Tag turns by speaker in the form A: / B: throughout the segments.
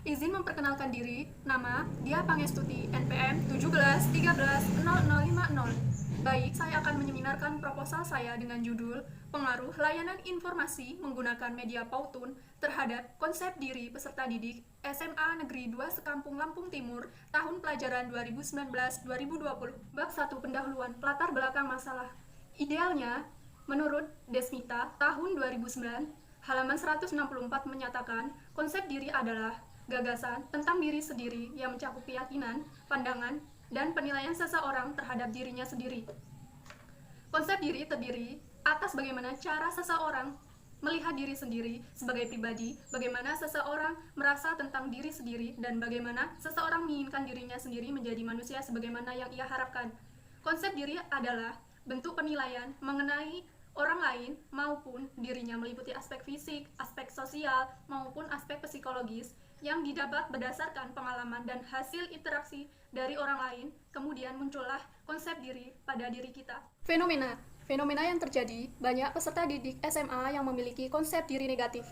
A: Izin memperkenalkan diri, nama Dia Pangestuti, NPM 17130050. Baik, saya akan menyeminarkan proposal saya dengan judul Pengaruh Layanan Informasi Menggunakan Media Powtoon terhadap Konsep Diri Peserta Didik SMA Negeri 2 Sekampung Lampung Timur tahun pelajaran 2019-2020. Bab 1 Pendahuluan, latar belakang masalah. Idealnya, menurut Desmita tahun 2009, halaman 164 menyatakan konsep diri adalah gagasan tentang diri sendiri yang mencakup keyakinan, pandangan, dan penilaian seseorang terhadap dirinya sendiri. Konsep diri terdiri atas bagaimana cara seseorang melihat diri sendiri sebagai pribadi, bagaimana seseorang merasa tentang diri sendiri, dan bagaimana seseorang menginginkan dirinya sendiri menjadi manusia sebagaimana yang ia harapkan. Konsep diri adalah bentuk penilaian mengenai orang lain maupun dirinya, meliputi aspek fisik, aspek sosial, maupun aspek psikologis yang didapat berdasarkan pengalaman dan hasil interaksi dari orang lain. Kemudian muncullah konsep diri pada diri kita. Fenomena yang terjadi, banyak peserta didik SMA yang memiliki konsep diri negatif.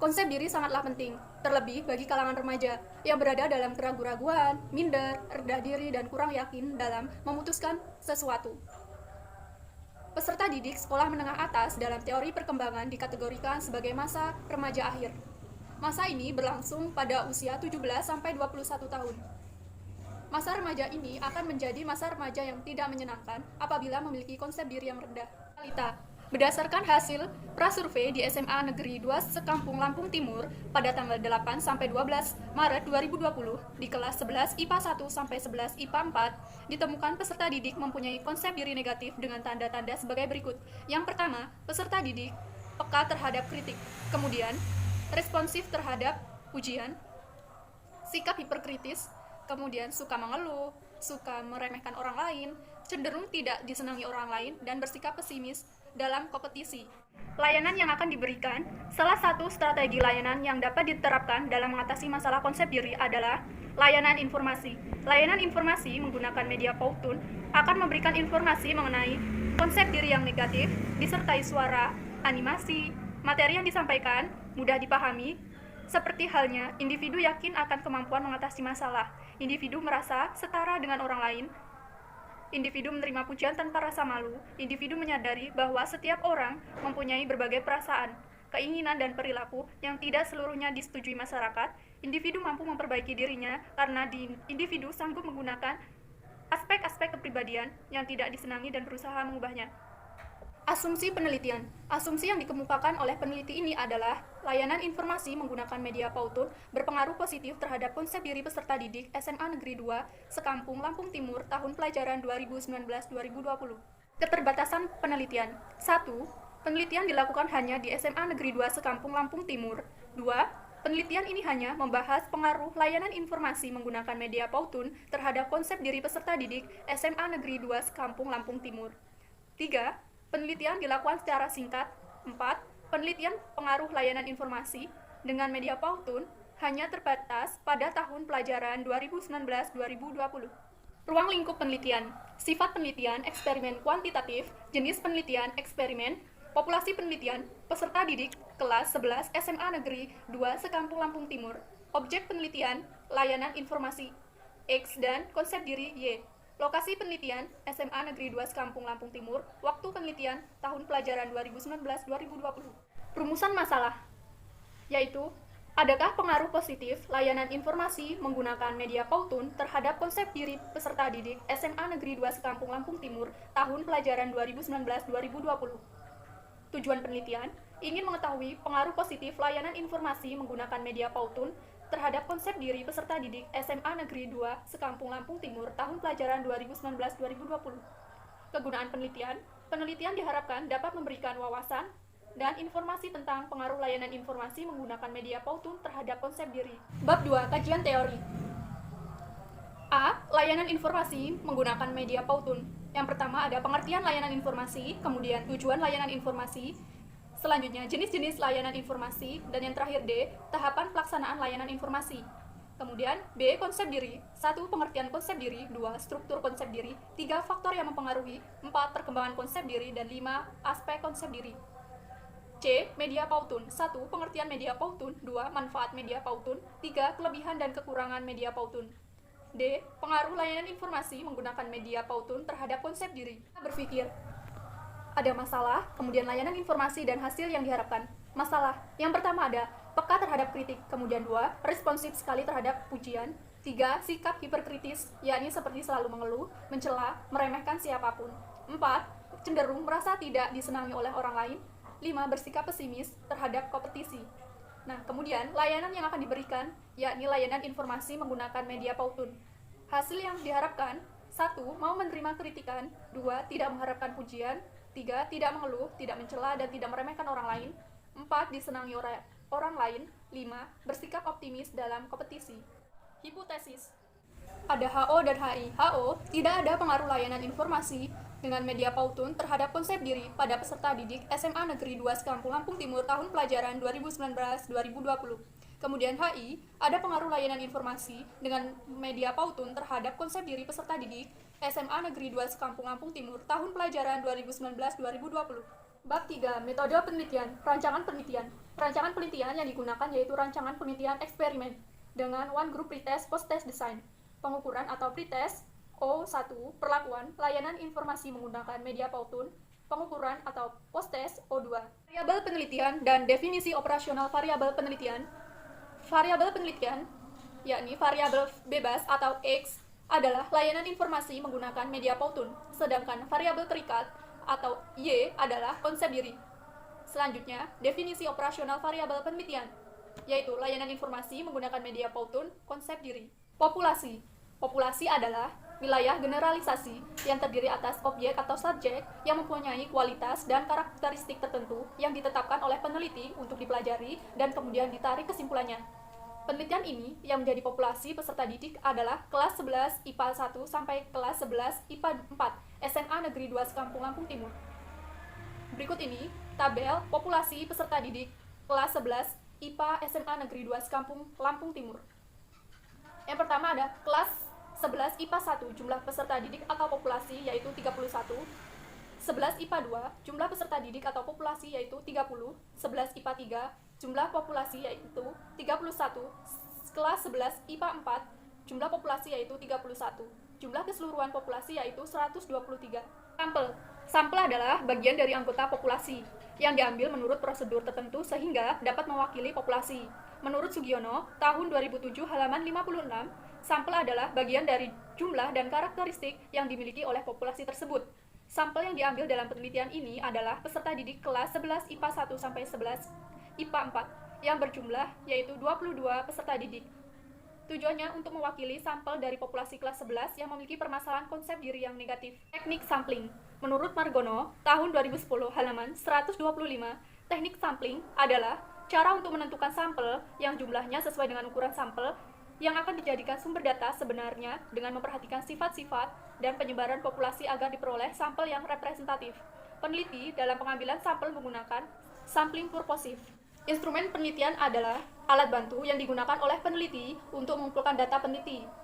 A: Konsep diri sangatlah penting, terlebih bagi kalangan remaja yang berada dalam keraguan-raguan, minder, rendah diri, dan kurang yakin dalam memutuskan sesuatu. Peserta didik sekolah menengah atas dalam teori perkembangan dikategorikan sebagai masa remaja akhir. Masa ini berlangsung pada usia 17-21 tahun. Masa remaja ini akan menjadi masa remaja yang tidak menyenangkan apabila memiliki konsep diri yang rendah. Berdasarkan hasil prasurvei di SMA Negeri 2 Sekampung Lampung Timur pada tanggal 8-12 Maret 2020 di kelas 11 IPA 1 sampai 11 IPA 4 ditemukan peserta didik mempunyai konsep diri negatif dengan tanda-tanda sebagai berikut. Yang pertama, peserta didik peka terhadap kritik. Kemudian, responsif terhadap ujian, sikap hiperkritis, kemudian suka mengeluh, suka meremehkan orang lain, cenderung tidak disenangi orang lain, dan bersikap pesimis dalam kompetisi. Layanan yang akan diberikan, salah satu strategi layanan yang dapat diterapkan dalam mengatasi masalah konsep diri adalah layanan informasi. Layanan informasi menggunakan media Powtoon akan memberikan informasi mengenai konsep diri yang negatif, disertai suara, animasi, materi yang disampaikan mudah dipahami, seperti halnya individu yakin akan kemampuan mengatasi masalah, individu merasa setara dengan orang lain, individu menerima pujian tanpa rasa malu, individu menyadari bahwa setiap orang mempunyai berbagai perasaan, keinginan, dan perilaku yang tidak seluruhnya disetujui masyarakat, individu mampu memperbaiki dirinya karena individu sanggup menggunakan aspek-aspek kepribadian yang tidak disenangi dan berusaha mengubahnya. Asumsi penelitian. Asumsi yang dikemukakan oleh peneliti ini adalah layanan informasi menggunakan media Powtoon berpengaruh positif terhadap konsep diri peserta didik SMA Negeri 2 Sekampung Lampung Timur tahun pelajaran 2019-2020. Keterbatasan penelitian. 1. Penelitian dilakukan hanya di SMA Negeri 2 Sekampung Lampung Timur. 2. Penelitian ini hanya membahas pengaruh layanan informasi menggunakan media Powtoon terhadap konsep diri peserta didik SMA Negeri 2 Sekampung Lampung Timur. 3. Penelitian dilakukan secara singkat. 4. Penelitian pengaruh layanan informasi dengan media Powtoon hanya terbatas pada tahun pelajaran 2019-2020. Ruang lingkup penelitian. Sifat penelitian eksperimen kuantitatif, jenis penelitian eksperimen, populasi penelitian, peserta didik kelas 11 SMA Negeri 2 Sekampung Lampung Timur, objek penelitian, layanan informasi X dan konsep diri Y. Lokasi penelitian, SMA Negeri 2 Sekampung Lampung Timur, waktu penelitian, tahun pelajaran 2019-2020. Rumusan masalah, yaitu, adakah pengaruh positif layanan informasi menggunakan media Powtoon terhadap konsep diri peserta didik SMA Negeri 2 Sekampung Lampung Timur, tahun pelajaran 2019-2020. Tujuan penelitian, ingin mengetahui pengaruh positif layanan informasi menggunakan media Powtoon terhadap konsep diri peserta didik SMA Negeri 2 Sekampung Lampung Timur tahun pelajaran 2019-2020. Kegunaan penelitian, penelitian diharapkan dapat memberikan wawasan dan informasi tentang pengaruh layanan informasi menggunakan media Powtoon terhadap konsep diri. Bab 2. Kajian teori. A. Layanan informasi menggunakan media Powtoon. Yang pertama ada pengertian layanan informasi, kemudian tujuan layanan informasi, selanjutnya jenis-jenis layanan informasi, dan yang terakhir D. Tahapan pelaksanaan layanan informasi. Kemudian B. Konsep diri. 1. Pengertian konsep diri. 2. Struktur konsep diri. 3. Faktor yang mempengaruhi. 4. Perkembangan konsep diri. Dan 5. Aspek konsep diri. C. Media Powtoon. 1. Pengertian media Powtoon. 2. Manfaat media Powtoon. 3. Kelebihan dan kekurangan media Powtoon. D. Pengaruh layanan informasi menggunakan media Powtoon terhadap konsep diri. Berpikir, ada masalah, kemudian layanan informasi dan hasil yang diharapkan. Masalah. Yang pertama ada peka terhadap kritik. Kemudian 2. Responsif sekali terhadap pujian. 3. Sikap hiperkritis, yakni seperti selalu mengeluh, mencela, meremehkan siapapun. 4. Cenderung merasa tidak disenangi oleh orang lain. 5. Bersikap pesimis terhadap kompetisi. Nah, kemudian layanan yang akan diberikan, yakni layanan informasi menggunakan media Powtoon. Hasil yang diharapkan, 1. Mau menerima kritikan. 2. Tidak mengharapkan pujian. 3. Tidak mengeluh, tidak mencela, dan tidak meremehkan orang lain. 4. Disenangi orang lain. 5. Bersikap optimis dalam kompetisi. Hipotesis. Ada HO dan HI. HO, tidak ada pengaruh layanan informasi dengan media Powtoon terhadap konsep diri pada peserta didik SMA Negeri 2 Sekampung Lampung Timur tahun pelajaran 2019-2020. Kemudian HI, ada pengaruh layanan informasi dengan media Powtoon terhadap konsep diri peserta didik SMA Negeri 2 Sekampung Lampung Timur tahun pelajaran 2019-2020. Bab 3. Metode penelitian. Rancangan penelitian. Rancangan penelitian yang digunakan yaitu rancangan penelitian eksperimen dengan one group pretest post-test design. Pengukuran atau pretest. O1. Perlakuan layanan informasi menggunakan media Powtoon. Pengukuran atau post-test. O2. Variabel penelitian dan definisi operasional variabel penelitian. Variabel penelitian, yakni variabel bebas atau X, adalah layanan informasi menggunakan media Powtoon, sedangkan variabel terikat atau Y adalah konsep diri. Selanjutnya, definisi operasional variabel penelitian, yaitu layanan informasi menggunakan media Powtoon, konsep diri. Populasi. Populasi adalah wilayah generalisasi yang terdiri atas objek atau subjek yang mempunyai kualitas dan karakteristik tertentu yang ditetapkan oleh peneliti untuk dipelajari dan kemudian ditarik kesimpulannya. Penelitian ini yang menjadi populasi peserta didik adalah kelas 11 IPA 1 sampai kelas 11 IPA 4 SMA Negeri 2 Sekampung Lampung Timur. Berikut ini tabel populasi peserta didik kelas 11 IPA SMA Negeri 2 Sekampung Lampung Timur. Yang pertama ada kelas 11 IPA 1, jumlah peserta didik atau populasi yaitu 31. 11 IPA 2, jumlah peserta didik atau populasi yaitu 30. 11 IPA 3, jumlah populasi yaitu 31. Kelas 11 IPA 4, jumlah populasi yaitu 31. Jumlah keseluruhan populasi yaitu 123. Sampel. Sampel adalah bagian dari anggota populasi yang diambil menurut prosedur tertentu sehingga dapat mewakili populasi. Menurut Sugiono, tahun 2007 halaman 56, sampel adalah bagian dari jumlah dan karakteristik yang dimiliki oleh populasi tersebut. Sampel yang diambil dalam penelitian ini adalah peserta didik kelas 11 IPA 1 sampai 11 IPA 4 yang berjumlah yaitu 22 peserta didik. Tujuannya untuk mewakili sampel dari populasi kelas 11 yang memiliki permasalahan konsep diri yang negatif. Teknik sampling. Menurut Margono, tahun 2010 halaman 125, teknik sampling adalah cara untuk menentukan sampel yang jumlahnya sesuai dengan ukuran sampel yang akan dijadikan sumber data sebenarnya dengan memperhatikan sifat-sifat dan penyebaran populasi agar diperoleh sampel yang representatif. Peneliti dalam pengambilan sampel menggunakan sampling purposive. Instrumen penelitian adalah alat bantu yang digunakan oleh peneliti untuk mengumpulkan data peneliti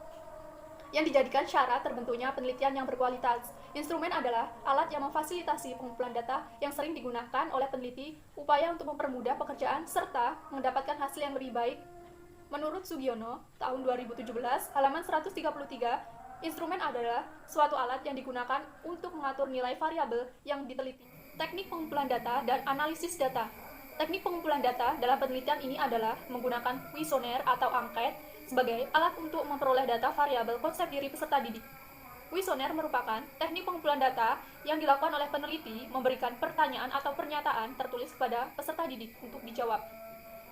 A: yang dijadikan syarat terbentuknya penelitian yang berkualitas. Instrumen adalah alat yang memfasilitasi pengumpulan data yang sering digunakan oleh peneliti upaya untuk mempermudah pekerjaan serta mendapatkan hasil yang lebih baik. Menurut Sugiono, tahun 2017, halaman 133, instrumen adalah suatu alat yang digunakan untuk mengatur nilai variabel yang diteliti. Teknik pengumpulan data dan analisis data. Teknik pengumpulan data dalam penelitian ini adalah menggunakan kuesioner atau angket sebagai alat untuk memperoleh data variabel konsep diri peserta didik. Kuesioner merupakan teknik pengumpulan data yang dilakukan oleh peneliti memberikan pertanyaan atau pernyataan tertulis kepada peserta didik untuk dijawab.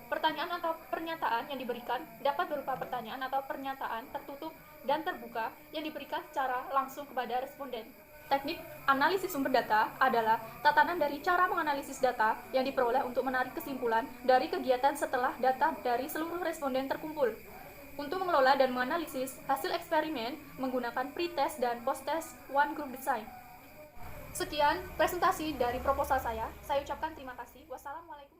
A: Pertanyaan atau pernyataan yang diberikan dapat berupa pertanyaan atau pernyataan tertutup dan terbuka yang diberikan secara langsung kepada responden. Teknik analisis sumber data adalah tatanan dari cara menganalisis data yang diperoleh untuk menarik kesimpulan dari kegiatan setelah data dari seluruh responden terkumpul. Untuk mengelola dan menganalisis hasil eksperimen menggunakan pretest dan post-test one group design. Sekian presentasi dari proposal saya. Saya ucapkan terima kasih. Wassalamualaikum.